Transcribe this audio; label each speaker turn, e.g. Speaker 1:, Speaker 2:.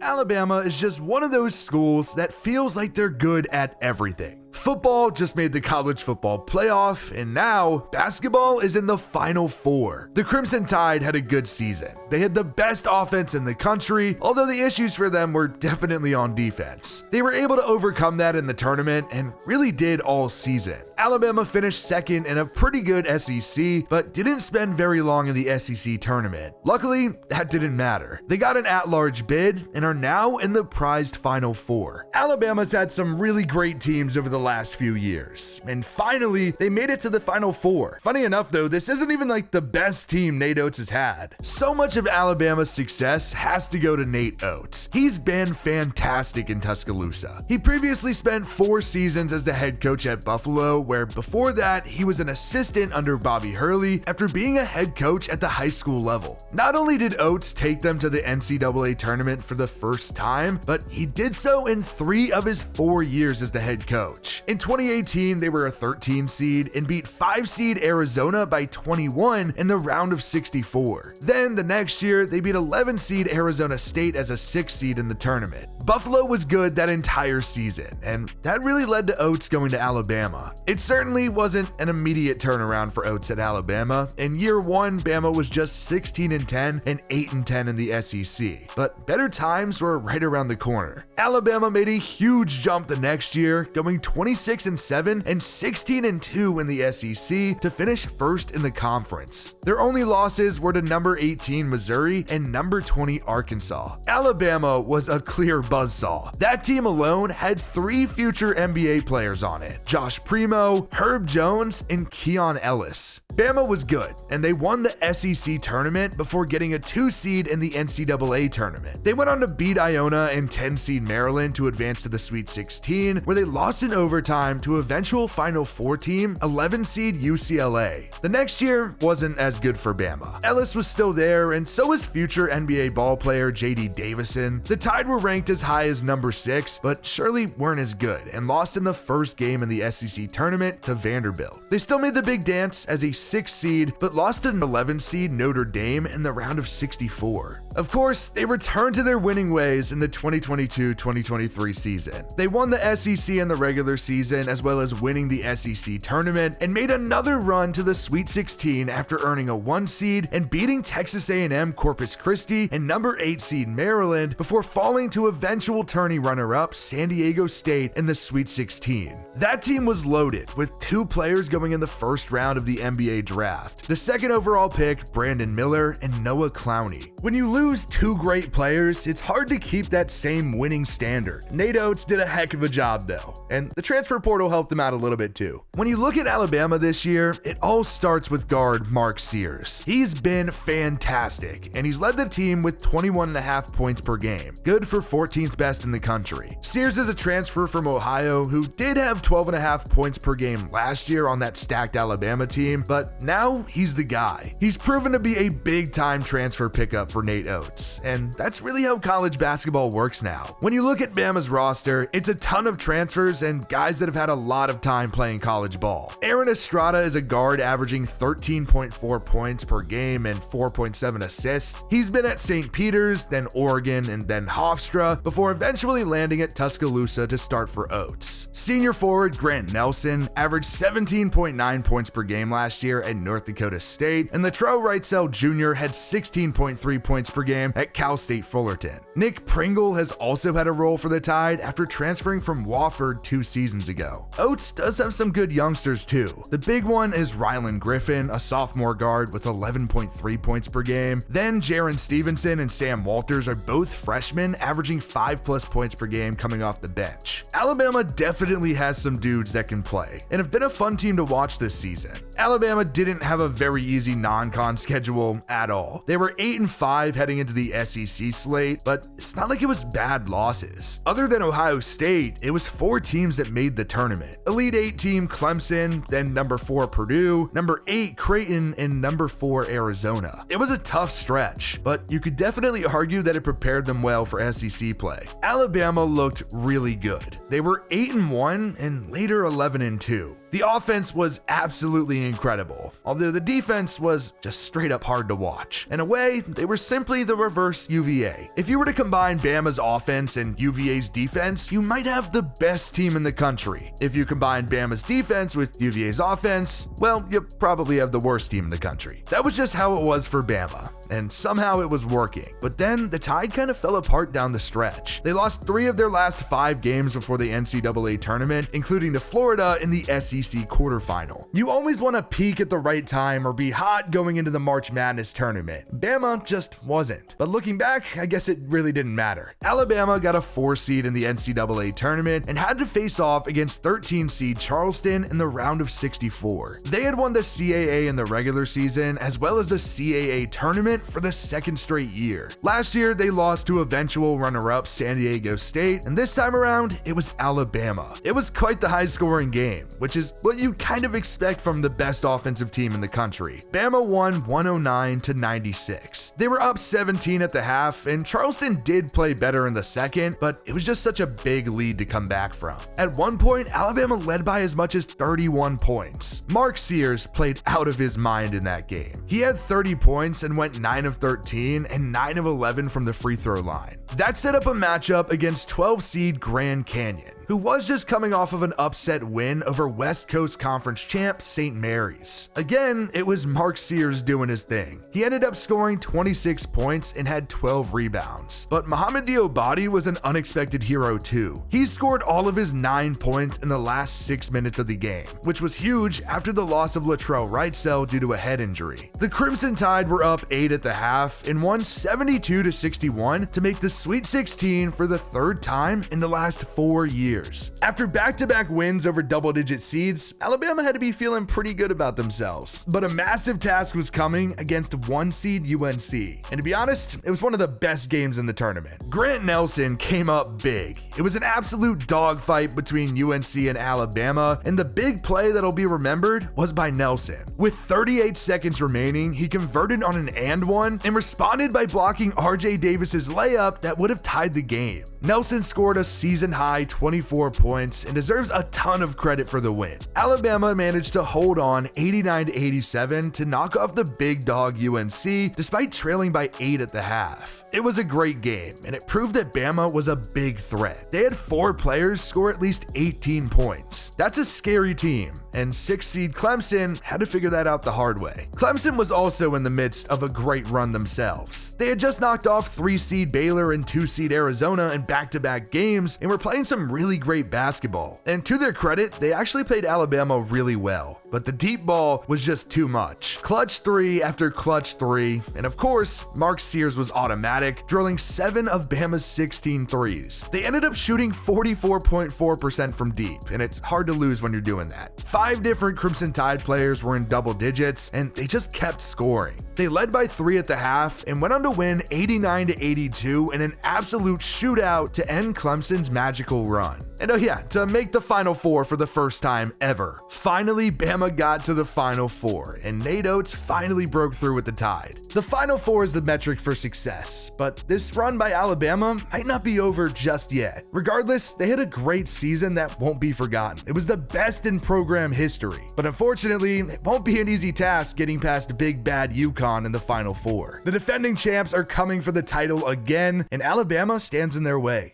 Speaker 1: Alabama is just one of those schools that feels like they're good at everything. Football just made the college football playoff, and now basketball is in the Final Four. The Crimson Tide had a good season. They had the best offense in the country, although the issues for them were definitely on defense. They were able to overcome that in the tournament and really did all season. Alabama finished second in a pretty good SEC, but didn't spend very long in the SEC tournament. Luckily, that didn't matter. They got an at-large bid and are now in the prized Final Four. Alabama's had some really great teams over the last few years, and finally they made it to the Final Four. Funny enough though, this isn't even like the best team Nate Oats has had. So much of Alabama's success has to go to Nate Oats. He's been fantastic in Tuscaloosa. He previously spent 4 seasons as the head coach at Buffalo, where before that he was an assistant under Bobby Hurley after being a head coach at the high school level. Not only did Oats take them to the NCAA tournament for the first time, but he did so in 3 of his 4 years as the head coach. In 2018, they were a 13 seed and beat 5 seed Arizona by 21 in the round of 64. Then the next year, they beat 11 seed Arizona State as a 6 seed in the tournament. Buffalo was good that entire season, and that really led to Oats going to Alabama. It certainly wasn't an immediate turnaround for Oats at Alabama. In year 1, Bama was just 16-10 and 8-10 in the SEC, but better times were right around the corner. Alabama made a huge jump the next year, going 26-7 and 16-2 in the SEC to finish first in the conference. Their only losses were to number 18 Missouri and number 20 Arkansas. Alabama was a clear buzzsaw. That team alone had 3 future NBA players on it: Josh Primo, Herb Jones, and Keon Ellis. Bama was good, and they won the SEC tournament before getting a 2 seed in the NCAA tournament. They went on to beat Iona and 10 seed Maryland to advance to the Sweet 16, where they lost in overtime to eventual Final Four team 11 seed UCLA. The next year wasn't as good for Bama. Ellis was still there, and so was future NBA ballplayer J.D. Davison. The Tide were ranked as high as number 6, but surely weren't as good, and lost in the first game in the SEC tournament to Vanderbilt. They still made the big dance as a 6 seed, but lost to an 11 seed Notre Dame in the round of 64. Of course, they returned to their winning ways in the 2022-2023 season. They won the SEC in the regular season, as well as winning the SEC tournament, and made another run to the Sweet 16 after earning a 1 seed and beating Texas A&M Corpus Christi and number 8 seed Maryland before falling to eventual tourney runner-up San Diego State in the Sweet 16. That team was loaded, with 2 players going in the first round of the NBA draft. The second overall pick, Brandon Miller, and Noah Clowney. When you lose 2 great players, it's hard to keep that same winning standard. Nate Oats did a heck of a job though, and the transfer portal helped him out a little bit too. When you look at Alabama this year, it all starts with guard Mark Sears. He's been fantastic, and he's led the team with 21.5 points per game, good for 14th best in the country. Sears is a transfer from Ohio who did have 12.5 points per game last year on that stacked Alabama team, but now he's the guy. He's proven to be a big-time transfer pickup for Nate Oats, and that's really how college basketball works now. When you look at Bama's roster, it's a ton of transfers and guys that have had a lot of time playing college ball. Aaron Estrada is a guard averaging 13.4 points per game and 4.7 assists. He's been at St. Peter's, then Oregon, and then Hofstra before eventually landing at Tuscaloosa to start for Oats. Senior forward Grant Nelson averaged 17.9 points per game last year at North Dakota State, and Latrell Wrightsell Jr. had 16.3 points per game at Cal State Fullerton. Nick Pringle has also had a role for the Tide after transferring from Wofford 2 seasons ago. Oats does have some good youngsters too. The big one is Rylan Griffin, a sophomore guard with 11.3 points per game. Then Jaron Stevenson and Sam Walters are both freshmen, averaging 5+ points per game coming off the bench. Alabama definitely has some dudes that can play, and have been a fun team to watch this season. Alabama didn't have a very easy non-con schedule at all. They were 8-5 heading into the SEC slate, but it's not like it was bad losses. Other than Ohio State, it was 4 teams that made the tournament. Elite 8 team Clemson, then number 4 Purdue, number 8 Creighton, and number 4 Arizona. It was a tough stretch, but you could definitely argue that it prepared them well for SEC play. Alabama looked really good. They were 8-1 and later 11-2. The offense was absolutely incredible, although the defense was just straight up hard to watch. In a way, they were simply the reverse UVA. If you were to combine Bama's offense and UVA's defense, you might have the best team in the country. If you combine Bama's defense with UVA's offense, well, you probably have the worst team in the country. That was just how it was for Bama, and somehow it was working. But then the Tide kind of fell apart down the stretch. They lost 3 of their last 5 games before the NCAA tournament, including to Florida in the SEC quarterfinal. You always want to peak at the right time or be hot going into the March Madness tournament. Bama just wasn't. But looking back, I guess it really didn't matter. Alabama got a 4 seed in the NCAA tournament and had to face off against 13 seed Charleston in the round of 64. They had won the CAA in the regular season as well as the CAA tournament for the 2nd straight year. Last year, they lost to eventual runner-up San Diego State, and this time around, it was Alabama. It was quite the high-scoring game, which is what you'd kind of expect from the best offensive team in the country. Bama won 109-96. They were up 17 at the half, and Charleston did play better in the second, but it was just such a big lead to come back from. At one point, Alabama led by as much as 31 points. Mark Sears played out of his mind in that game. He had 30 points and went 9 of 13 and 9 of 11 from the free throw line. That set up a matchup against 12 seed Grand Canyon, who was just coming off of an upset win over West Coast Conference champ St. Mary's. Again, it was Mark Sears doing his thing. He ended up scoring 26 points and had 12 rebounds. But Mohamed Diobati was an unexpected hero too. He scored all of his 9 points in the last 6 minutes of the game, which was huge after the loss of Latrell Wrightsell due to a head injury. The Crimson Tide were up 8 at the half and won 72-61 to make the Sweet 16 for the 3rd time in the last 4 years. After back-to-back wins over double-digit seeds, Alabama had to be feeling pretty good about themselves. But a massive task was coming against 1 seed UNC. And to be honest, it was one of the best games in the tournament. Grant Nelson came up big. It was an absolute dogfight between UNC and Alabama, and the big play that'll be remembered was by Nelson. With 38 seconds remaining, he converted on an and one and responded by blocking RJ Davis's layup that would have tied the game. Nelson scored a season-high 24 points and deserves a ton of credit for the win. Alabama managed to hold on 89-87 to knock off the big dog UNC despite trailing by 8 at the half. It was a great game, and it proved that Bama was a big threat. They had 4 players score at least 18 points. That's a scary team, and 6 seed Clemson had to figure that out the hard way. Clemson was also in the midst of a great run themselves. They had just knocked off 3 seed Baylor and 2 seed Arizona in back-to-back games and were playing some really great basketball. And to their credit, they actually played Alabama really well, but the deep ball was just too much. Clutch 3 after clutch 3, and of course, Mark Sears was automatic, drilling 7 of Bama's 16 threes. They ended up shooting 44.4% from deep, and it's hard to lose when you're doing that. 5 different Crimson Tide players were in double digits, and they just kept scoring. They led by 3 at the half and went on to win 89-82 in an absolute shootout to end Clemson's magical run. And oh yeah, to make the Final Four for the first time ever. Finally, Bama got to the Final Four, and Nate Oats finally broke through with the Tide. The Final Four is the metric for success, but this run by Alabama might not be over just yet. Regardless, they had a great season that won't be forgotten. It was the best in program history, but unfortunately, it won't be an easy task getting past big bad UConn in the Final Four. The defending champs are coming for the title again, and Alabama stands in their way.